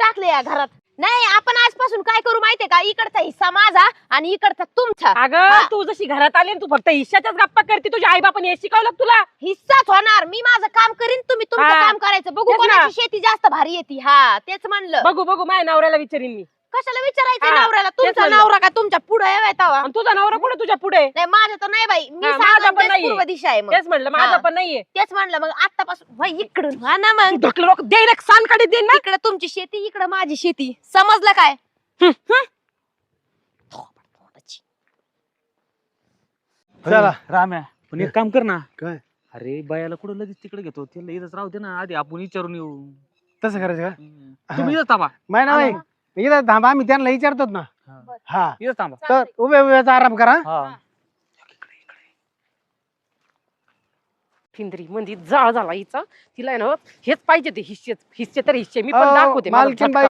टाकले या घरात. नाही आपण आजपासून काय करू माहितीये का, इकडचा हिस्सा माझा आणि इकडचा तुमचा. अगं तू जशी घरात आली तू फक्त हिश्श्याच्याच गप्पा करते. तुझ्या आई बापाने हे शिकवलं तुला? हिस्साच होणार. मी माझं काम करीन, तुम्ही तुमचं हा. काम करायचं. बघू तेच ना. कोणाची शेती जास्त भारी येते. हा तेच म्हणलं. बघू बघू माझ्या नवऱ्याला विचारीन मी. कशाला विचारायचं हा, नवऱ्याला? तेच तुमचा म्हणलं. नवरा का तुमच्या पुढे येतावा? आणि तुझा नवरा कुठे तुझ्या पुढे? नाही माझं तर नाही बाई. मी हा, माझा सांगते पण तेच नाहीये. पूर्व दिशा आहे. मग तेच म्हणलं माझा हा. पण नाहीये. तेच म्हणलं मग आतापासून व्हय इकडून हा ना. मग ढकल रोक देईन एक सान काढी देईन ना. इकडे तुमची शेती, इकडे माझी शेती. समजलं काय? चला. राम्या पण एक काम कर ना. काय अरे बायाला कुठं लगेच तिकडे घेतो, त्याला इथंच राहू दे ना. आधी आपण विचारून येऊ. तसं करायचं का? तुम्ही इथंच थांबा. नाही नाही इथं थांबा, आम्ही त्यांना विचारतो ना. हा. हा इथंच थांबा. तर उभे उभ्याचा आराम करा. हा. फिंदरी म्हणजे जाळ झाला हिचा. तिला आहे ना हेच पाहिजे ते हिस्से तर हिस्से. मी पण दाखवते. मला मालकीन झटका. बाई